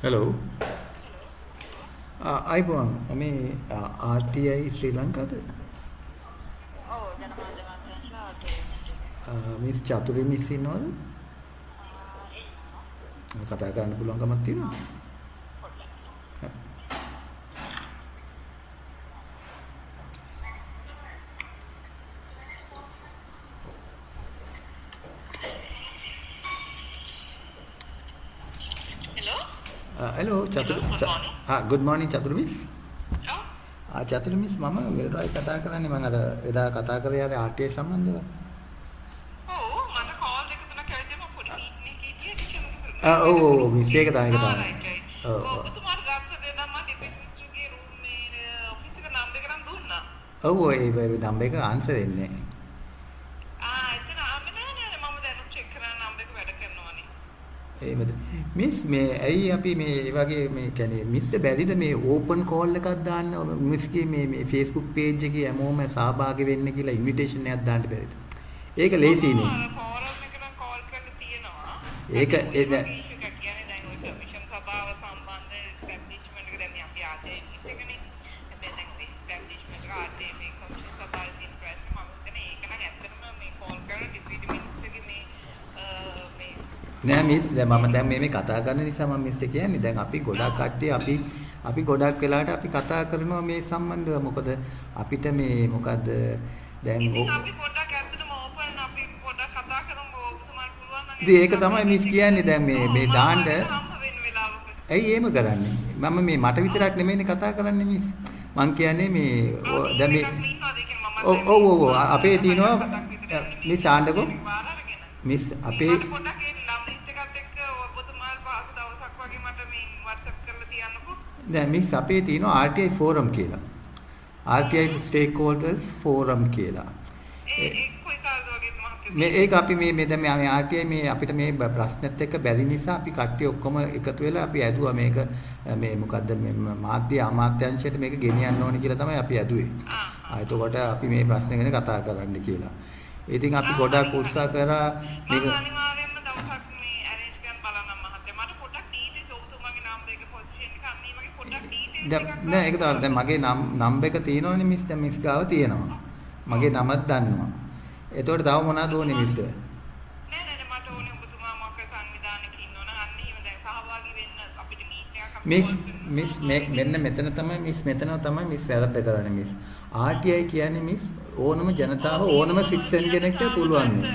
Hello. අයිබෝන් මේ RTI ශ්‍රී ලංකාද? මිස් චතුරි මිස් ඉන්නවද? කතා කරන්න පුළුවන් කමක් තියෙනවද? Hello Chathuri good morning Chathuri miss. Chathuri miss මම මෙල්රයි කතා කරන්නේ මම අර එදා කතා කරේ යාර RTI සම්බන්ධව. ඔව් මිස් ඒක තමයි ඔව් ඒ නම්බර් එක ආන්සර් වෙන්නේ. මිස් මේ ඇයි අපි මේ වගේ මේ කියන්නේ මිස්ට බැරිද මේ ඕපන් කෝල් එකක් දාන්න මිස්ගේ මේ Facebook page එකේ හැමෝම සහභාගී වෙන්න කියලා ඉන්විටේෂන් එකක් දාන්න බැරිද? ඒක ලේසියිනේ. ඒක නෑ මිස් දැන් මම දැන් මේ කතා කරන නිසා මම මිස්ට කියන්නේ දැන් අපි ගොඩක් කට්ටිය අපි ගොඩක් වෙලාවට අපි කතා කරනවා මේ සම්බන්ධව මොකද අපිට මේ මොකද්ද දැන් අපි පොඩ්ඩක් ඇත්තටම ඕපන් අපි පොඩ්ඩක් කතා කරමු ඔබතුමාට පුළුවන් නම් ඒක තමයි මිස් කියන්නේ දැන් මේ දාන්න ඇයි එහෙම කරන්නේ මම මේ මට විතරක් නෙමෙයිනේ කතා කරන්නේ මිස් මං කියන්නේ මේ දැන් මේ ඔව් අපේ තියෙනවා මිස් ආන්නකෝ මිස් අපේ දැන් මිස් අපේ තියෙනවා RTI forum කියලා. RTI stakeholders forum කියලා. මේ ඒක අපි මේ දැන් මේ RTI මේ අපිට මේ ප්‍රශ්නෙත් එක්ක බැරි නිසා අපි කට්ටිය ඔක්කොම එකතු වෙලා අපි ඇදුවා මේක මේ මොකද්ද මේ මාධ්‍ය අමාත්‍යාංශයට මේක ගෙනියන්න ඕනේ කියලා තමයි අපි ඇදුවේ. එතකොට අපි මේ ප්‍රශ්නේ ගැන කතා කරන්න කියලා. ඉතින් අපි ගොඩක් උත්සාහ කරා මේක නෑ ඒක තමයි දැන් මගේ නම්බර් එක තියෙනවනේ මිස් දැන් මිස් ගාව තියෙනවා. මගේ නමත් දන්නවා. එතකොට තව මොනවද ඕනේ මිස්ට? නෑ මට ඕනේ ඔබතුමා මොකක් සංවිධානයක ඉන්නවනම් අන්න එහෙම දැන් සහභාගී වෙන්න අපිට මීට් එකක් මිස් මෙන්න මෙතන තමයි මෙතන තමයි මිස් වැරද්ද කරන්නේ මිස්. RTI කියන්නේ මිස් ඕනම ජනතාව ඕනම සිටිසන් කෙනෙක්ට පුළුවන් මිස්.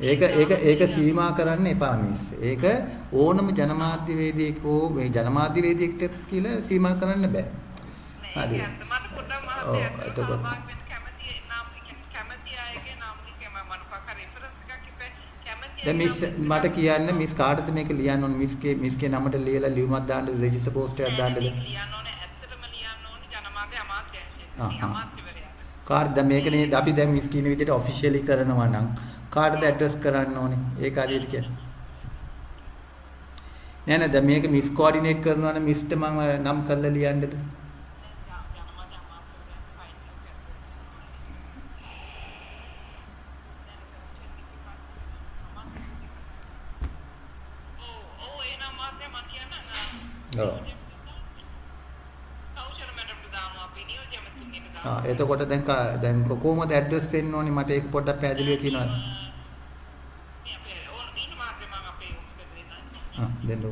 ඒක සීමා කරන්න එපා මිස්. ඒක ඕනම ජනමාධ්‍යවේදියෙක් හෝ මේ ජනමාධ්‍යවේදියෙක්ට කියලා සීමා කරන්න බෑ. හරි. එතකොට දැන් මිස් මට කියන්න මිස් කාටද මේක ලියන්න ඕන මිස්ගේ නමට ලියලා ලියුමක් දාන්න රෙජිස්ටර් පෝස්ට් එකක් දාන්නද? ලියන්න ඕනේ ඇත්තටම ලියන්න ඕනේ ජනමාධ්‍ය අමාත්‍යාංශයට. කාටද මේක නේද අපි දැන් මිස් කියන විදිහට ඔෆිෂියලි කරනවා නම් කාටද ඇඩ්‍රස් කරන්න ඕනේ ඒක හරියට කියන්නේ නෑ දැන් මේක මිස් කෝඩිනේට් කරනවා නම් මිස්ට මම නම් කරලා ලියන්නද එතකොට දැන් කොහොමද ඇඩ්‍රස් දෙන්න ඕනේ මට ඒක පොඩ්ඩක් පැහැදිලිව කියනවා දෙන්න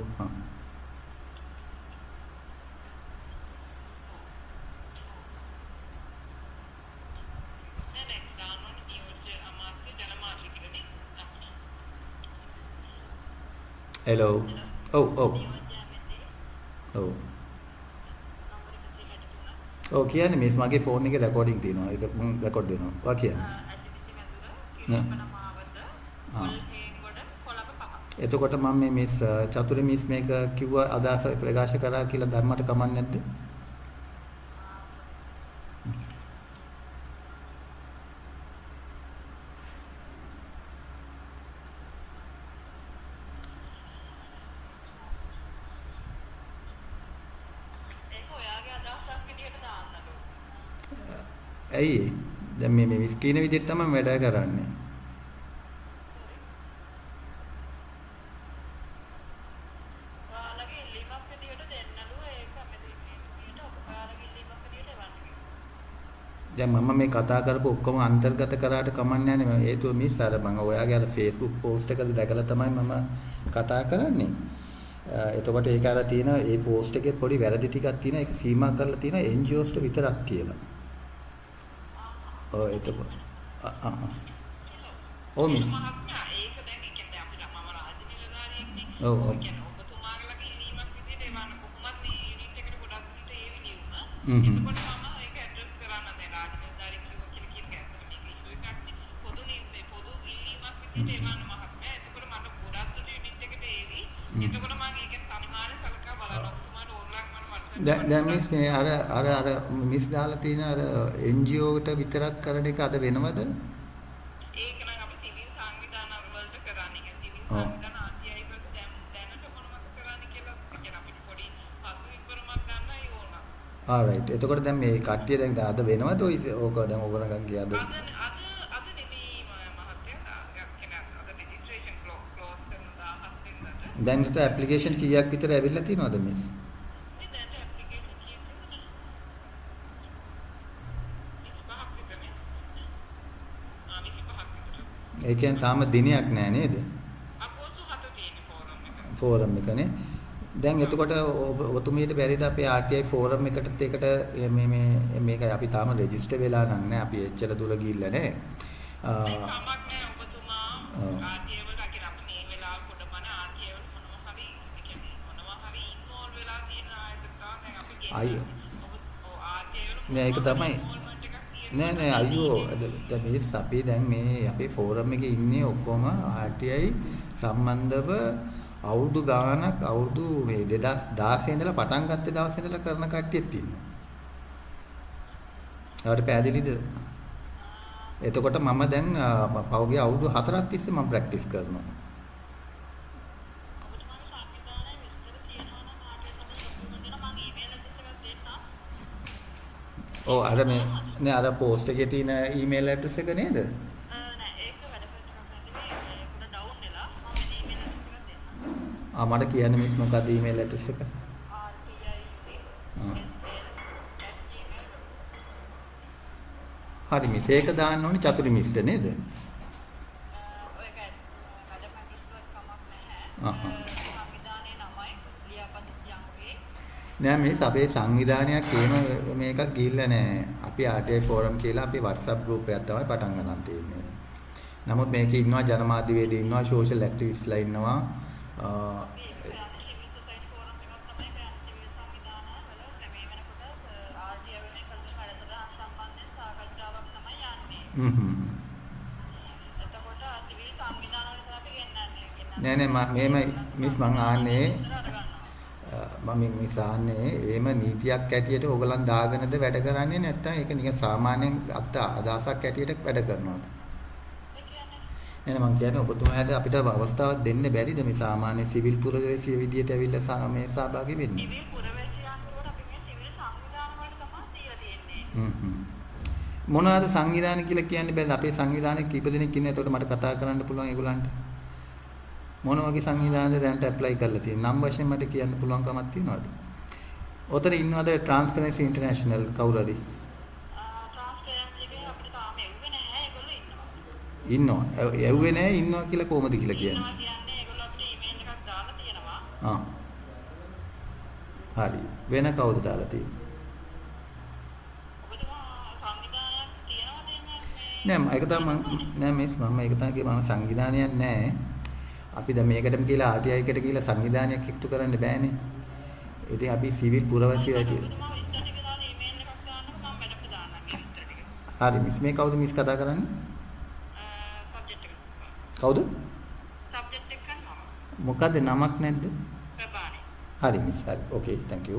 හෙලෝ ඔව් කියන්නේ මිස් මගේ ෆෝන් එකේ රෙකෝඩින් තියෙනවා ඒක මම රෙකෝඩ් වෙනවා ඔයා කියන්නේ එතකොට මම මේ මිස් චතුරි මිස් මේක කිව්ව අදහස ප්‍රකාශ කරා කියලා ධර්මයට කමක් නැද්ද ඇයි දැන් මේ මිස් කියන විදිහට තමයි වැඩ කරන්නේ දැන් මම මේ කතා කරපු ඔක්කොම අන්තර්ගත කරාට කමන්නේ නැහැ නේ. හේතුව මිස් අර මම ඔයාගේ අර Facebook post එක දැකලා තමයි මම කතා කරන්නේ. එතකොට ඒක අර තියෙන ඒ post එකේ පොඩි වැරදි ටිකක් තියෙන ඒක සීමා කරලා තියෙන NGOs ට විතරක් කියලා. ඔව් එතකොට ඔව් මිස්. ඔව් ඔව්. දැන් මිස් මේ අර මිස් දාලා තියෙන අර NGO ට විතරක් කරන එක අද වෙනවද? ඒක නම් අපි සිවිල් සංවිධාන වලට කරන්නේ. සිවිල් සංවිධාන RTI වලට දැනට මොනවද කරන්නේ කියලා කියන අපිට පොඩි පසු විවරමක් ගන්නයි ඕන. ආරයිට්. එතකොට දැන් මේ කට්ටිය දැන් අද වෙනවද ඔය ඕක දැන් ඕගොල්ලෝ ගියාද? අද නෙමෙයි මහත්තයා. කියන අද රෙජිස්ට්‍රේෂන් ක්ලෝස් කරන 17 වෙනිදාට. දැන් ඇප්ලිකේෂන් කීයක් විතර ඇවිල්ලා තියෙනවද මිස්? ඒ කියන්නේ තාම දිනයක් නෑ නේද? අපෝසු 7 තියෙන ෆෝරම් එකනේ. දැන් එතකොට ඔබතුමීට බැරිද අපේ RTI ෆෝරම් එකටත් ඒකට මේකයි අපි තාම රෙජිස්ටර් වෙලා නෑ. අපි එච්චර දුර ගිහිල්ලා නෑ. කමක් නෑ ඔබතුමා RTI වලට අකිර අපි මේ වෙලාව පොඩමන RTI වල මොනවා හරි කියන්නේ මොනවා හරි ඉන්වෝල්ව් වෙලා තියෙන ආයතන දැන් අපි කියන්නේ අයියෝ RTI වල නෑ ඒක තමයි නෑ අයියෝ දැන් මේ අපි දැන් මේ අපේ ෆෝරම් එකේ ඉන්නේ ඔක්කොම RTI සම්බන්ධව අවුරුදු ගාණක් අවුරුදු මේ 2016 ඉඳලා පටන් ගත්ත දවසේ ඉඳලා කරන කට්ටියත් ඉන්නවා. ඒවට පැහැදිලිද? එතකොට මම දැන් පහුගිය අවුරුදු 4ක් තිස්සේ මම ප්‍රැක්ටිස් කරනවා. ඔව් අර මේ නේ අර post එකේ තියෙන email address එක නේද? නෑ ඒක වැඩ කරන්න නෙමෙයි ඒක ඩවුන් වෙලා මම email address එක දෙන්නම්. මට කියන්න මිස් මොකක්ද email address එක? හරි මිස් ඒක දාන්න ඕනේ චතුරි මිස්ට නේද? ඔය ඒක වැඩ පැටිස්වත් කමක් නැහැ. සංවිධානයේ නමයි ලියාපදිංචි අංකේ නෑ මේ අපේ සංවිධානයක් එහෙම මේකක් ගිහිල්ලා නෑ. අපි RTI ෆෝරම් කියලා අපි WhatsApp group එකක් තමයි පටන් ගන්න තියෙන්නේ. නමුත් මේකේ ඉන්නවා ජනමාධ්‍යවේදී ඉන්නවා සෝෂල් ඇක්ටිවිස්ට්ලා ඉන්නවා. එතකොට සිවිල් සංවිධාන වලට අපි ගෙන්නන්නේ. නෑ මේ මිස් මං ආන්නේ මම මේ සාන්නේ එහෙම නීතියක් ඇටියට ඕගලන් දාගෙනද වැඩ කරන්නේ නැත්නම් ඒක නිකන් සාමාන්‍යයෙන් අදහසක් ඇටියට වැඩ කරනවද? ඒ කියන්නේ මම කියන්නේ ඔබතුමාට අපිට අවස්ථාවක් දෙන්න බැරිද මේ සාමාන්‍ය සිවිල් පුරවැසිය විදියට ඇවිල්ලා මේ සහභාගී වෙන්න? සිවිල් පුරවැසියන්ට අපි මේ සිවිල් සංවිධාන වලට තමයි දීලා තියෙන්නේ. මොනවාද සංවිධාන කියලා කියන්නේ බෑ අපේ සංවිධානයේ කීප දෙනෙක් ඉන්නේ. ඒකට මට කතා කරන්න පුළුවන් ඒගොල්ලන්ට. මොන වගේ සංවිධානද දැනට ඇප්ලයි කරලා තියෙන්නේ? නම් වශයෙන් මට කියන්න පුළුවන් කමක් තියනවද? ඔතන ඉන්නවද ට්‍රාන්ස්පරන්සි ඉන්ටර්නැෂනල් කවුරු හරි? ට්‍රාන්ස්පරන්සි එකේ අපිට තාම එව්වේ නැහැ. ඒගොල්ලෝ ඉන්නවා. එව්වේ නැහැ ඉන්නවා කියලා කොහොමද කියලා කියන්නේ? ඉන්නවා කියන්නේ ඒගොල්ලෝ අපිට ඊමේල් එකක් දාලා තියෙනවා. හරි. වෙන කවුද දාලා තියෙන්නේ? ඔබතුමා සංවිධානයක් තියනවද නෑ ඒක තමයි මම ඒක තමයි මම සංවිධානයක් නෑ. අපි දැන් මේකටම කියලා RTI එකට කියලා සංවිධානයක් එකතු කරන්න බෑනේ. ඉතින් අපි සිවිල් පුරවැසියෝ ඇටියෙ. හරි මිස් මේ කවුද මිස් කතා කරන්නේ? සබ්ජෙක්ට් එක. කවුද? සබ්ජෙක්ට් එක කරනවා. මොකද නමක් නැද්ද? ප්‍රබානි. හරි මිස් හරි. ඕකේ thank you.